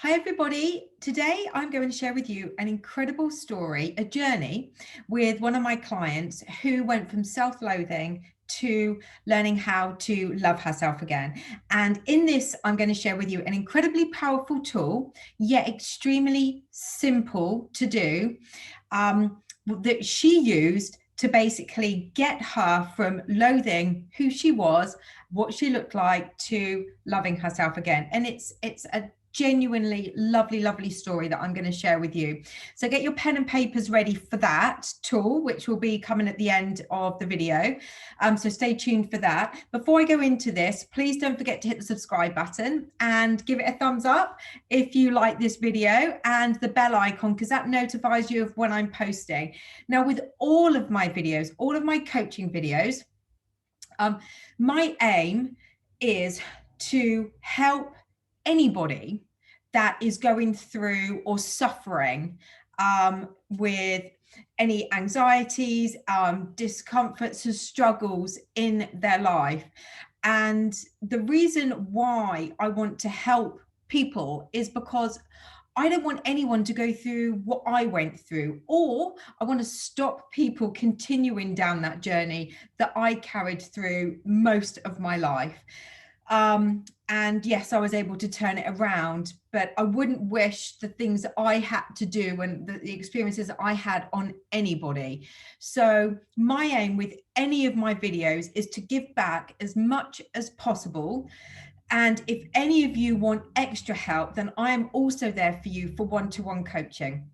Hi everybody, today I'm going to share with you an incredible story, a journey with one of my clients who went from self-loathing to learning how to love herself again. And in this, I'm going to share with you an incredibly powerful tool, yet extremely simple to do, that she used to basically get her from loathing who she was, what she looked like, to loving herself again. And it's a genuinely lovely story that I'm going to share with you. So get your pen and papers ready for that tool, which will be coming at the end of the video. So stay tuned for that. Before I go into this, please don't forget to hit the subscribe button and give it a thumbs up if you like this video, and the bell icon, because that notifies you of when I'm posting. Now, with all of my videos, all of my coaching videos, my aim is to help anybody that is going through or suffering with any anxieties, discomforts and struggles in their life. And the reason why I want to help people is because I don't want anyone to go through what I went through, or I want to stop people continuing down that journey that I carried through most of my life. And yes, I was able to turn it around, but I wouldn't wish the things that I had to do and the experiences that I had on anybody. So my aim with any of my videos is to give back as much as possible. And if any of you want extra help, then I am also there for you for one-to-one coaching.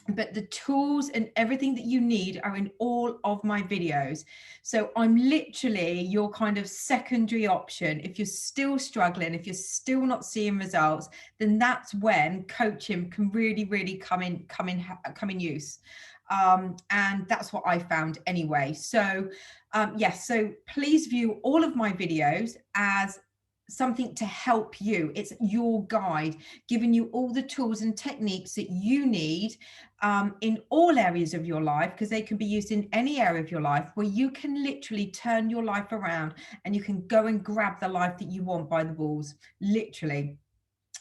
But the tools and everything that you need are in all of my videos. So I'm literally your kind of secondary option. If you're still struggling, if you're still not seeing results, then that's when coaching can really come in use. And that's what I found anyway. So yes, so please view all of my videos as something to help you. It's your guide, giving you all the tools and techniques that you need in all areas of your life, because they can be used in any area of your life, where you can literally turn your life around and you can go and grab the life that you want by the balls, literally.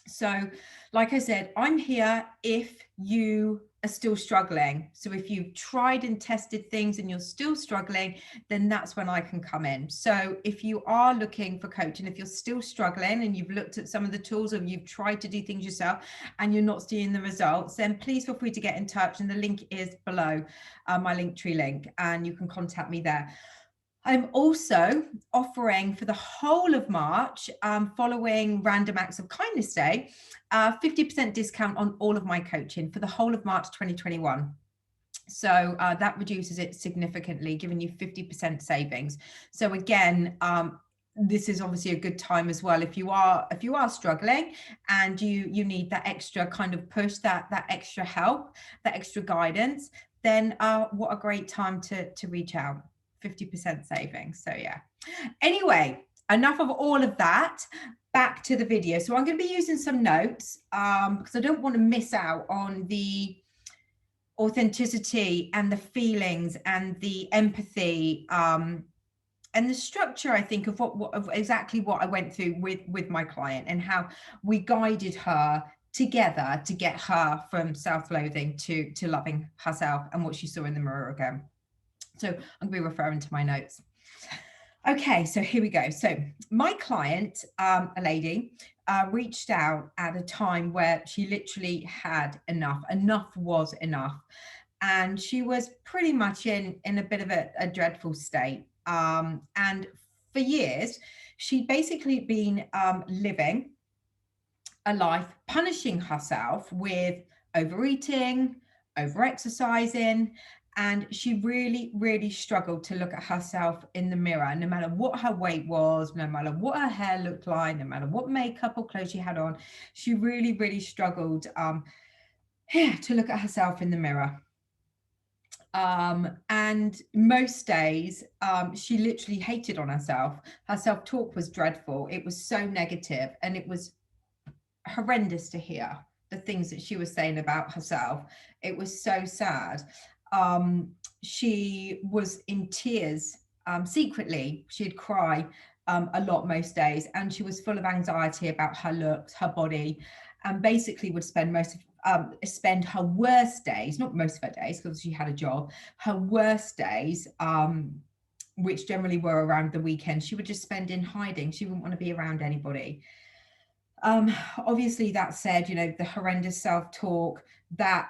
So like I said, I'm here if you are still struggling. So if you've tried and tested things and you're still struggling, then that's when I can come in. So if you are looking for coaching, if you're still struggling and you've looked at some of the tools, or you've tried to do things yourself and you're not seeing the results, then please feel free to get in touch. And the link is below, my Linktree link, and you can contact me there. I'm also offering for the whole of March, following Random Acts of Kindness Day, 50% discount on all of my coaching for the whole of March 2021. So that reduces it significantly, giving you 50% savings. So again, this is obviously a good time as well if you are struggling and you need that extra kind of push, that extra help, that extra guidance. Then what a great time to reach out. 50% savings. So yeah, anyway, enough of all of that, back to the video. So I'm going to be using some notes because I don't want to miss out on the authenticity and the feelings and the empathy and the structure, I think, of exactly what I went through with my client, and how we guided her together to get her from self-loathing to loving herself and what she saw in the mirror again. So I'm going to be referring to my notes. Okay, so here we go. So my client, a lady, reached out at a time where she literally had enough. Enough was enough. And she was pretty much in a bit of a dreadful state. And for years, she'd basically been living a life punishing herself with overeating, over-exercising, and she really struggled to look at herself in the mirror, no matter what her weight was, no matter what her hair looked like, no matter what makeup or clothes she had on. She really struggled to look at herself in the mirror. And most days she literally hated on herself. Her self-talk was dreadful. It was so negative, and it was horrendous to hear the things that she was saying about herself. It was so sad. She was in tears secretly. She'd cry a lot most days, and she was full of anxiety about her looks, her body, and basically would spend spend her worst days, not most of her days because she had a job, her worst days, which generally were around the weekend, she would just spend in hiding. She wouldn't want to be around anybody. Obviously, that said, the horrendous self-talk that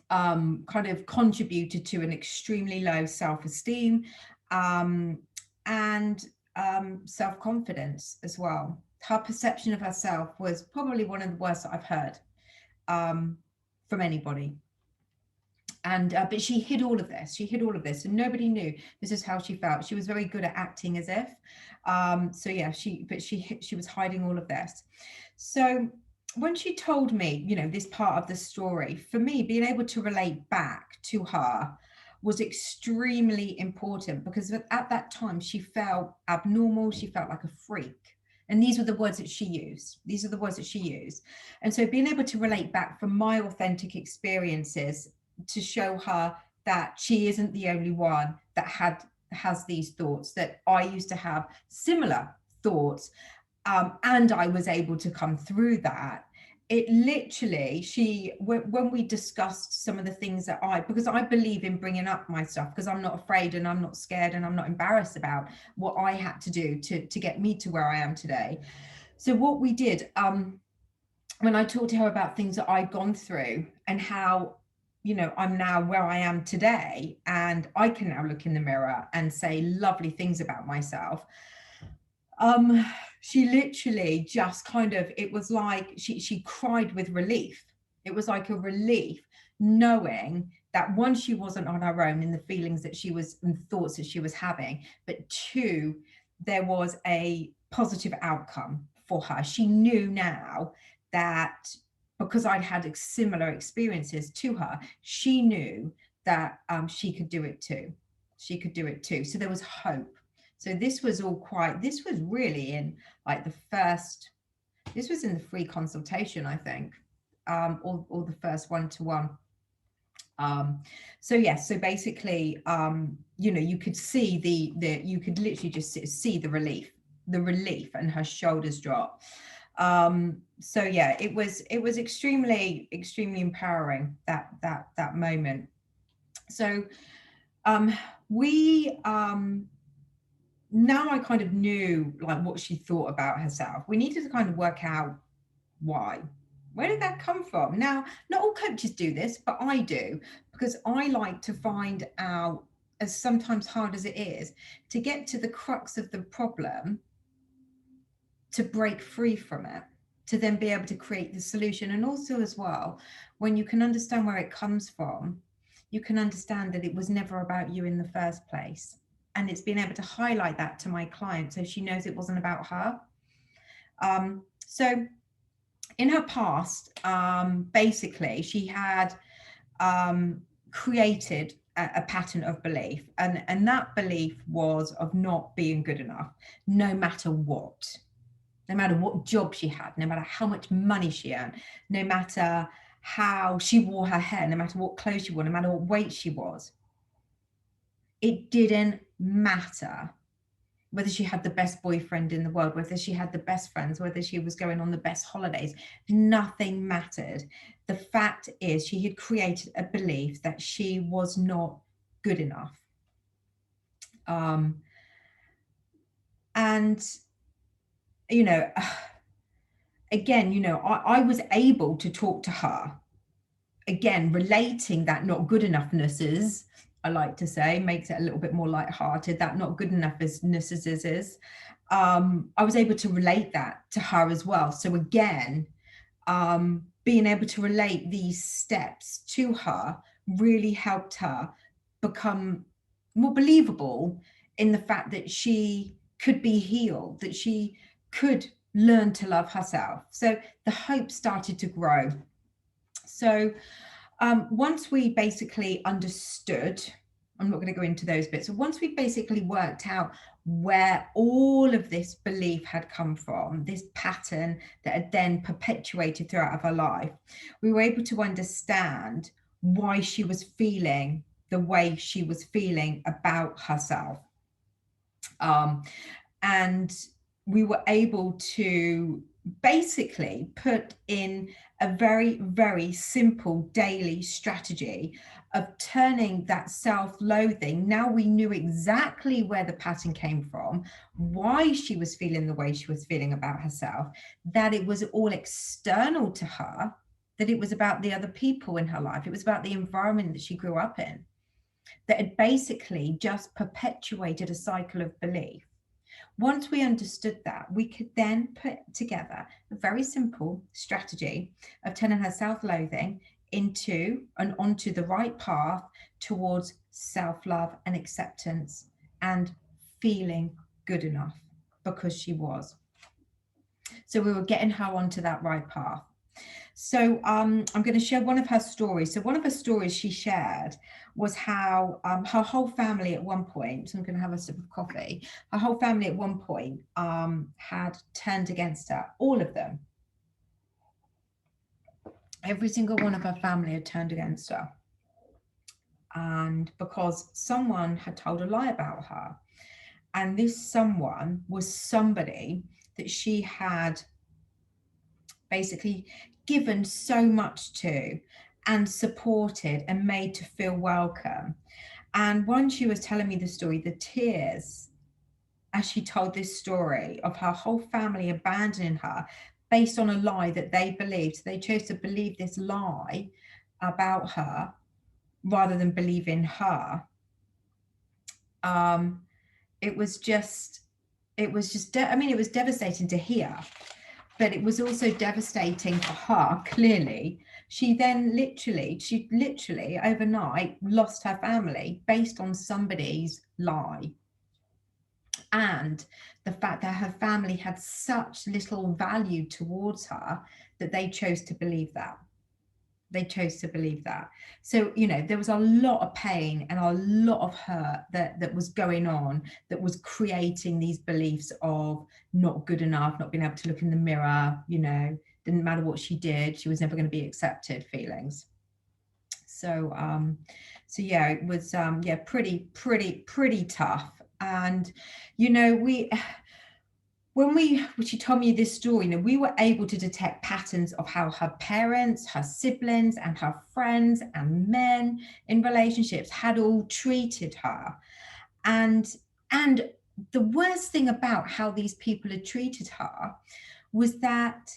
kind of contributed to an extremely low self-esteem, and self-confidence as well. Her perception of herself was probably one of the worst that I've heard from anybody. And but she hid all of this, and nobody knew this is how she felt. She was very good at acting as if, so yeah, she was hiding all of this. So when she told me, this part of the story, for me, being able to relate back to her was extremely important, because at that time she felt abnormal, she felt like a freak. And these were the words that she used. And so being able to relate back from my authentic experiences to show her that she isn't the only one that has these thoughts, that I used to have similar thoughts, and I was able to come through that. It literally, when we discussed some of the things that because I believe in bringing up my stuff, because I'm not afraid and I'm not scared and I'm not embarrassed about what I had to do to get me to where I am today. So what we did, when I talked to her about things that I'd gone through and how, I'm now where I am today, and I can now look in the mirror and say lovely things about myself. She literally just kind of, it was like she cried with relief. It was like a relief knowing that, one, she wasn't on her own in the feelings that she was and thoughts that she was having, but two, there was a positive outcome for her. She knew now that, because I'd had similar experiences to her, she knew that she could do it too. So there was hope. So this was really in like this was in the free consultation, I think, or the first one-to-one. So yes, so basically, you could see you could literally just see the relief, and her shoulders drop. So yeah, it was extremely empowering, that moment. So we now I kind of knew like what she thought about herself. We needed to kind of work out why. Where did that come from? Now, not all coaches do this, but I do, because I like to find out, as sometimes hard as it is, to get to the crux of the problem, to break free from it, to then be able to create the solution. And also as well, when you can understand where it comes from, you can understand that it was never about you in the first place. And it's been able to highlight that to my client, so she knows it wasn't about her. So in her past, basically, she had created a pattern of belief, and that belief was of not being good enough, no matter what job she had, no matter how much money she earned, no matter how she wore her hair, no matter what clothes she wore, no matter what weight she was. It didn't matter whether she had the best boyfriend in the world, whether she had the best friends, whether she was going on the best holidays. Nothing mattered. The fact is, she had created a belief that she was not good enough. And, again, I was able to talk to her, again, relating that not good enoughness, I like to say, makes it a little bit more lighthearted, that not good enoughness is. I was able to relate that to her as well. So again, being able to relate these steps to her really helped her become more believable in the fact that she could be healed, that she could learn to love herself. So the hope started to grow. So once we basically understood, I'm not going to go into those bits, so once we basically worked out where all of this belief had come from, this pattern that had then perpetuated throughout her life, we were able to understand why she was feeling the way she was feeling about herself. And we were able to basically put in a very, very simple daily strategy of turning that self-loathing. Now we knew exactly where the pattern came from, why she was feeling the way she was feeling about herself, that it was all external to her, that it was about the other people in her life, it was about the environment that she grew up in, that had basically just perpetuated a cycle of belief. Once we understood that, we could then put together a very simple strategy of turning her self-loathing into and onto the right path towards self-love and acceptance and feeling good enough, because she was. So we were getting her onto that right path. So I'm going to share one of her stories. So one of her stories she shared was how her whole family at one point, so I'm going to have a sip of coffee, her whole family at one point had turned against her, all of them. Every single one of her family had turned against her. And because someone had told a lie about her. And this someone was somebody that she had basically given so much to and supported and made to feel welcome. And when she was telling me the story, the tears as she told this story of her whole family abandoning her based on a lie that they believed. They chose to believe this lie about her rather than believe in her. It was just, it was devastating to hear. But it was also devastating for her, clearly. She literally overnight lost her family based on somebody's lie. And the fact that her family had such little value towards her that they chose to believe that. They chose to believe that. So, you know, there was a lot of pain and a lot of hurt that was going on, that was creating these beliefs of not good enough, not being able to look in the mirror, you know, didn't matter what she did, she was never going to be accepted feelings. So, so yeah, it was, pretty tough. And, you know, when she told me this story, you know, we were able to detect patterns of how her parents, her siblings, and her friends and men in relationships had all treated her. And the worst thing about how these people had treated her was that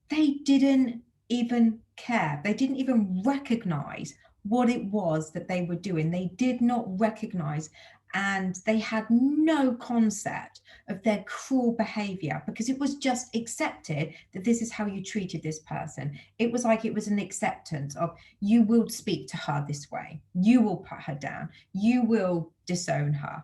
they didn't even care. They didn't even recognize what it was that they were doing. They did not recognize, and they had no concept of their cruel behavior, because it was just accepted that this is how you treated this person. It was like it was an acceptance of, you will speak to her this way, you will put her down, you will disown her.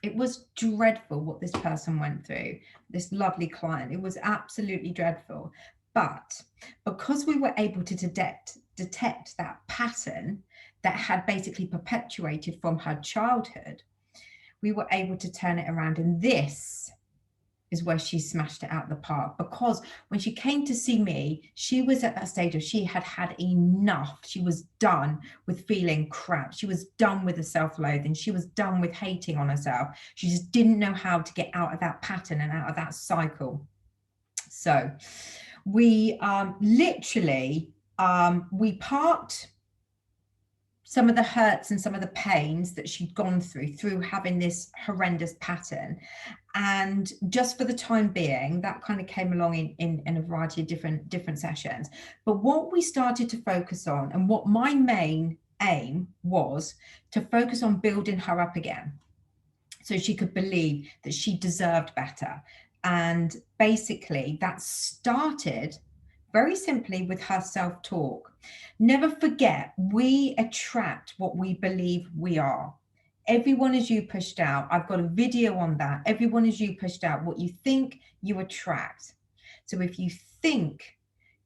It was dreadful what this person went through, this lovely client. It was absolutely dreadful. But because we were able to detect that pattern that had basically perpetuated from her childhood, we were able to turn it around. And this is where she smashed it out of the park, because when she came to see me, she was at that stage of, she had had enough. She was done with feeling crap. She was done with the self-loathing. She was done with hating on herself. She just didn't know how to get out of that pattern and out of that cycle. So we literally, we parked some of the hurts and some of the pains that she'd gone through having this horrendous pattern. And just for the time being, that kind of came along in a variety of different sessions. But what we started to focus on, and what my main aim was, to focus on building her up again, so she could believe that she deserved better. And basically that started very simply with her self-talk. Never forget, we attract what we believe we are. Everyone is you pushed out. I've got a video on that. Everyone is you pushed out. What you think, you attract. So if you think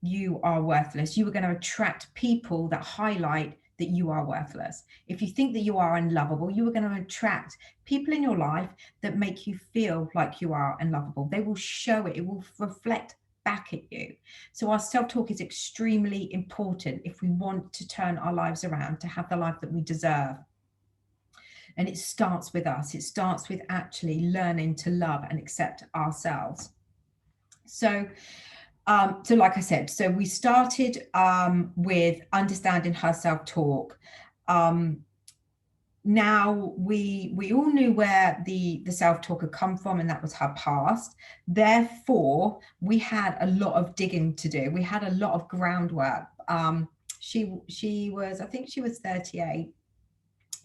you are worthless, you are going to attract people that highlight that you are worthless. If you think that you are unlovable, you are going to attract people in your life that make you feel like you are unlovable. They will show it. It will reflect back at you. So our self-talk is extremely important if we want to turn our lives around, to have the life that we deserve. And it starts with us. It starts with actually learning to love and accept ourselves. So so like I said, so we started with understanding her self-talk. Now we all knew where the self-talk had come from, and that was her past. Therefore, we had a lot of digging to do. We had a lot of groundwork. She was, I think she was 38.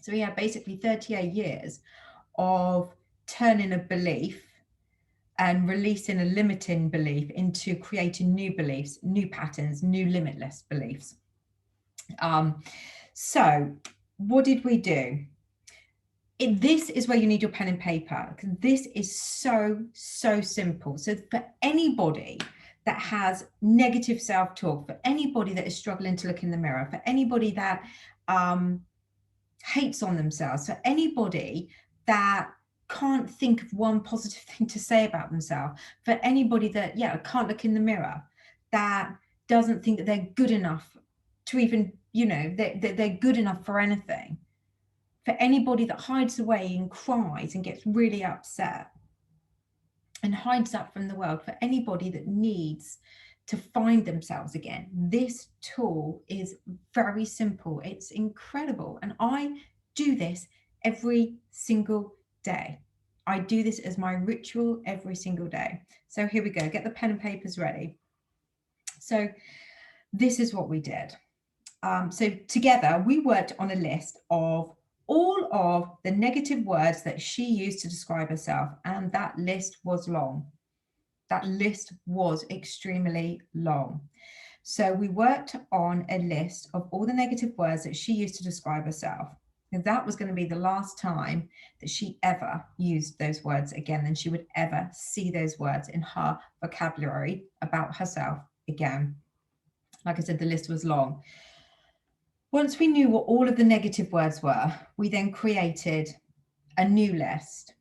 So we had basically 38 years of turning a belief and releasing a limiting belief into creating new beliefs, new patterns, new limitless beliefs. So what did we do? This is where you need your pen and paper, because this is so simple. So for anybody that has negative self-talk, for anybody that is struggling to look in the mirror, for anybody that hates on themselves, for anybody that can't think of one positive thing to say about themselves, for anybody that can't look in the mirror, that doesn't think that they're good enough to even, that they're good enough for anything, for anybody that hides away and cries and gets really upset and hides up from the world, for anybody that needs to find themselves again, this tool is very simple. It's incredible. And I do this every single day. I do this as my ritual every single day. So here we go. Get the pen and papers ready. So this is what we did. So together we worked on a list of all of the negative words that she used to describe herself. And that list was long. That list was extremely long. So we worked on a list of all the negative words that she used to describe herself. And that was going to be the last time that she ever used those words again, and she would ever see those words in her vocabulary about herself again. Like I said, the list was long. Once we knew what all of the negative words were, we then created a new list.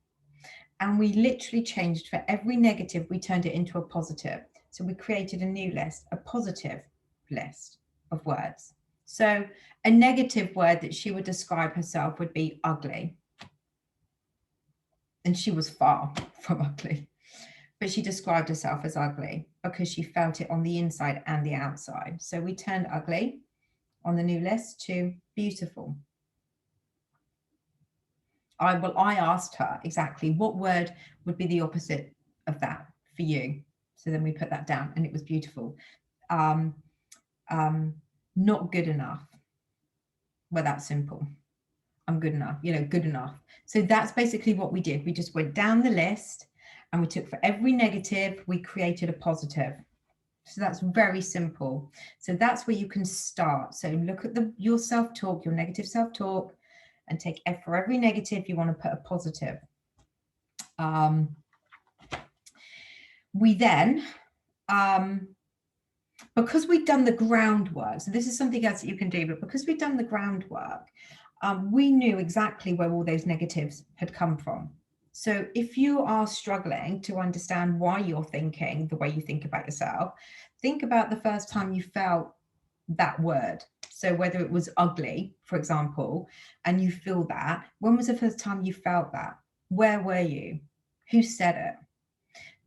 And we literally changed, for every negative, we turned it into a positive. So we created a new list, a positive list of words. So a negative word that she would describe herself would be ugly. And she was far from ugly, but she described herself as ugly because she felt it on the inside and the outside. So we turned ugly on the new list to beautiful. I asked her exactly what word would be the opposite of that for you. So then we put that down, and it was beautiful. Not good enough. Well, that's simple. I'm good enough, good enough. So that's basically what we did. We just went down the list and we took, for every negative, we created a positive. So that's very simple. So that's where you can start. So look at your self-talk, your negative self-talk, and take, for every negative, you want to put a positive. We then, because we've done the groundwork, so this is something else that you can do, but because we've done the groundwork, we knew exactly where all those negatives had come from. So if you are struggling to understand why you're thinking the way you think about yourself, think about the first time you felt that word. So whether it was ugly, for example, and you feel that, when was the first time you felt that? Where were you? Who said it?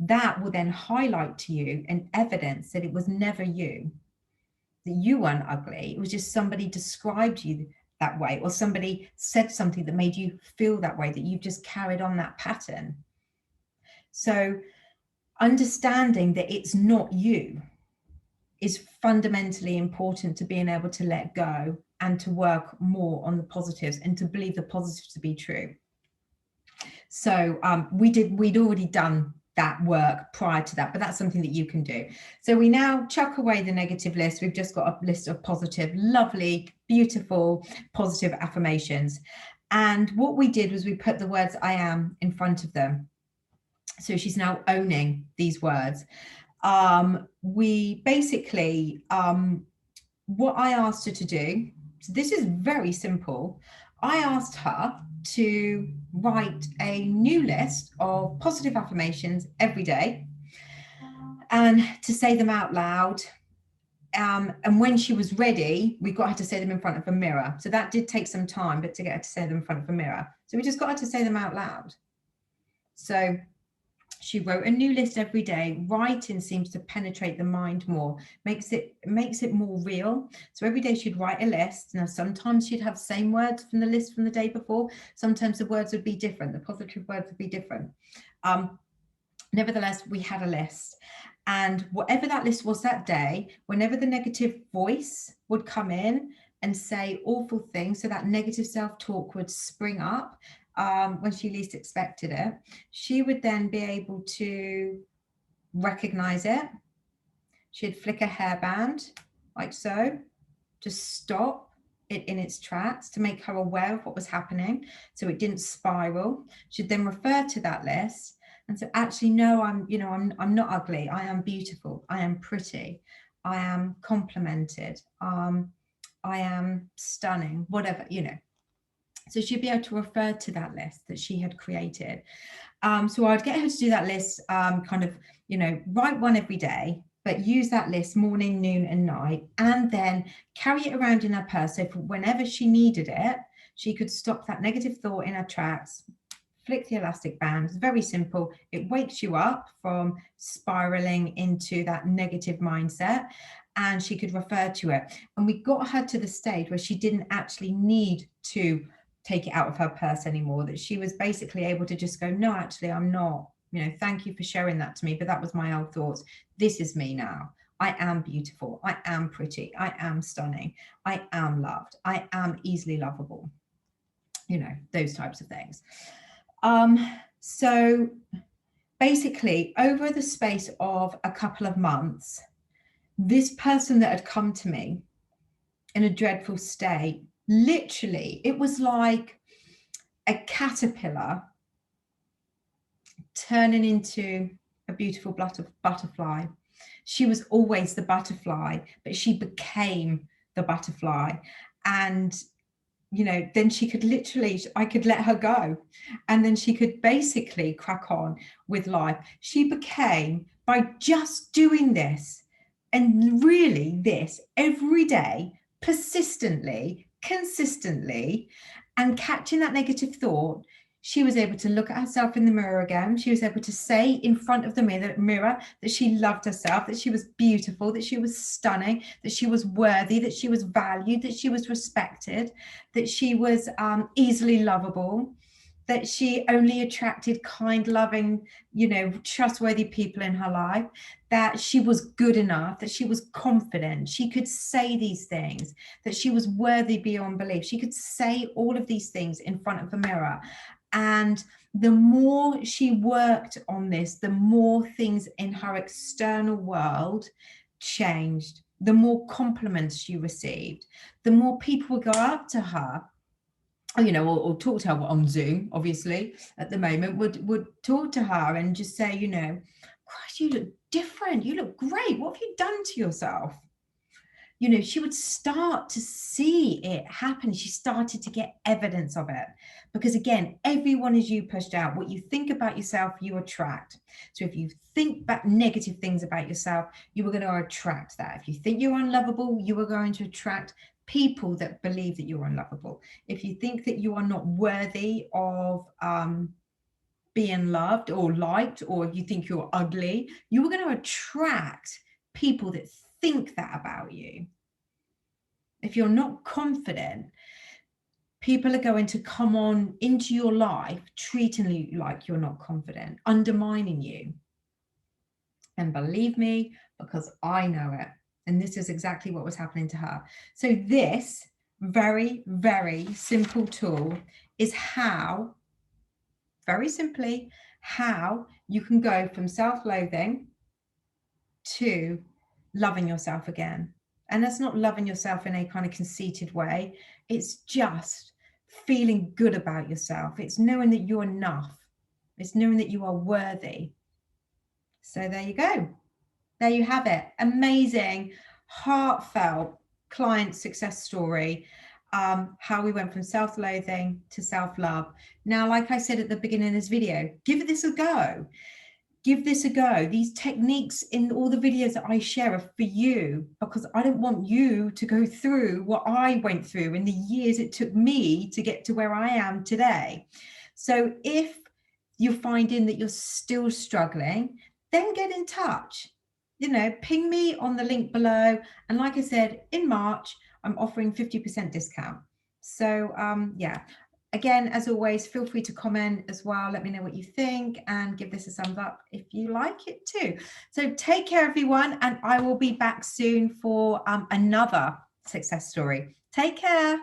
That will then highlight to you an evidence that it was never you, that you weren't ugly. It was just somebody described you that way, or somebody said something that made you feel that way, that you've just carried on that pattern. So understanding that it's not you is fundamentally important to being able to let go and to work more on the positives and to believe the positives to be true. So we'd already done that work prior to that, but that's something that you can do. So we now chuck away the negative list. We've just got a list of positive, lovely, beautiful, positive affirmations. And what we did was we put the words I am in front of them. So she's now owning these words. We basically, what I asked her to do, so this is very simple. I asked her to write a new list of positive affirmations every day and to say them out loud. And when she was ready, we got her to say them in front of a mirror. So that did take some time, but to get her to say them in front of a mirror. So we just got her to say them out loud. So She wrote a new list every day. Writing seems to penetrate the mind more, makes it more real. So every day she'd write a list. Now, sometimes she'd have same words from the list from the day before. Sometimes the words would be different. The positive words would be different. Nevertheless, we had a list. And whatever that list was that day, whenever the negative voice would come in and say awful things, so that negative self-talk would spring up, when she least expected it, she would then be able to recognize it. She'd flick a hairband like so, to stop it in its tracks, to make her aware of what was happening so it didn't spiral. She'd then refer to that list and say, actually, no, I'm not ugly. I am beautiful. I am pretty. I am complimented. I am stunning, whatever, So she'd be able to refer to that list that she had created. So I'd get her to do that list, write one every day, but use that list morning, noon, and night, and then carry it around in her purse. So for whenever she needed it, she could stop that negative thought in her tracks, flick the elastic band. It's very simple. It wakes you up from spiraling into that negative mindset, and she could refer to it. And we got her to the stage where she didn't actually need to take it out of her purse anymore, that she was basically able to just go, no, actually, I'm not, thank you for sharing that to me, but that was my old thoughts. This is me now. I am beautiful. I am pretty. I am stunning. I am loved. I am easily lovable. Those types of things. So basically, over the space of a couple of months, this person that had come to me in a dreadful state, literally, it was like a caterpillar turning into a beautiful butterfly. She was always the butterfly, but she became the butterfly. And, then she could I could let her go. And then she could basically crack on with life. She became, by just doing this, and really this every day, persistently, consistently, and catching that negative thought, she was able to look at herself in the mirror again. She was able to say in front of the mirror that she loved herself, that she was beautiful, that she was stunning, that she was worthy, that she was valued, that she was respected, that she was easily lovable, that she only attracted kind, loving, trustworthy people in her life, that she was good enough, that she was confident, she could say these things, that she was worthy beyond belief. She could say all of these things in front of the mirror. And the more she worked on this, the more things in her external world changed, the more compliments she received, the more people would go up to her, or talk to her on Zoom, obviously, at the moment, would talk to her and just say, Christ, you look different. You look great. What have you done to yourself? She would start to see it happen. She started to get evidence of it. Because again, everyone is you pushed out. What you think about yourself, you attract. So if you think about negative things about yourself, you are going to attract that. If you think you're unlovable, you are going to attract people that believe that you're unlovable. If you think that you are not worthy of being loved or liked, or you think you're ugly, you are going to attract people that think that about you. If you're not confident, people are going to come on into your life treating you like you're not confident, undermining you. And believe me, because I know it. And this is exactly what was happening to her. So this very, very simple tool is how, very simply, how you can go from self-loathing to loving yourself again. And that's not loving yourself in a kind of conceited way. It's just feeling good about yourself. It's knowing that you're enough. It's knowing that you are worthy. So there you go. There you have it. Amazing, heartfelt client success story. How we went from self-loathing to self-love. Now, like I said at the beginning of this video, give this a go. Give this a go. These techniques in all the videos that I share are for you, because I don't want you to go through what I went through in the years it took me to get to where I am today. So if you're finding that you're still struggling, then get in touch. You know, ping me on the link below. And like I said, in March, I'm offering 50% discount. So yeah, again, as always, feel free to comment as well. Let me know what you think and give this a thumbs up if you like it too. So take care, everyone, and I will be back soon for another success story. Take care.